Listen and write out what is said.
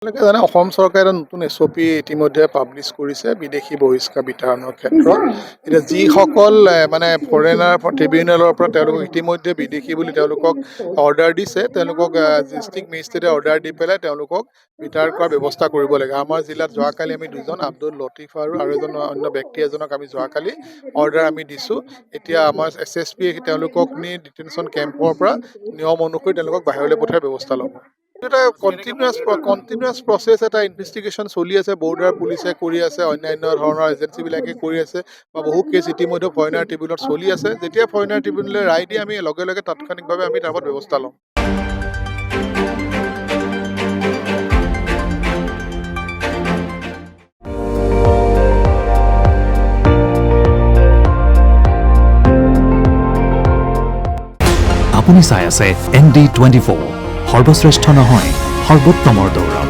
আপোনালোকে জানে অসম চৰকাৰে এটা নতুন SOP ইতিমধ্যে পাব্লিছ কৰিছে বিদেশী বহিষ্কাৰ বিতাড়নৰ ক্ষেত্ৰত। এতিয়া যিসকল মানে ফৰেনাৰ ট্ৰিবিউনেলৰ পৰা তেওঁলোকক ইতিমধ্যে বিদেশী বুলি তেওঁলোকক অৰ্ডাৰ দিছে, তেওঁলোকক ডিষ্ট্ৰিক্ট মেজিষ্ট্ৰেটে অৰ্ডাৰ দি পেলাই তেওঁলোকক বিতাড় কৰাৰ ব্যৱস্থা কৰিব লাগে। আমাৰ জিলাত যোৱাকালি আমি দুজন আব্দুল লতিফ আৰু এজন অন্য ব্যক্তি এজনক আমি যোৱাকালি অৰ্ডাৰ আমি দিছোঁ। এতিয়া আমাৰ SSP তেওঁলোকক নি ডিটেনশ্যন কেম্পৰ পৰা নিয়ম অনুসৰি তেওঁলোকক বাহিৰলৈ পঠিওৱাৰ ব্যৱস্থা ল'ব। এটা কণ্টিনিউৱাছ প্ৰচেছ, এটা ইনভেষ্টিগেশ্যন চলি আছে। বৰ্ডাৰ পুলিচে কৰি আছে, অন্যান্য ধৰণৰ এজেঞ্চিবিলাকে কৰি আছে, বা বহু কেছ ইতিমধ্যে ফৰেনাৰ ট্ৰিবিউনেলত চলি আছে। যেতিয়া ফৰেনাৰ ট্ৰিবিউনেলে ৰায় দিয়ে আমি লগে লগে তাৎক্ষণিকভাৱে আমি তাৰ ওপৰত ব্যৱস্থা ল'ম। আপুনি চাই আছে ND24, সৰ্বশ্ৰেষ্ঠ নহয় সৰ্বোত্তমৰ দৌৰ।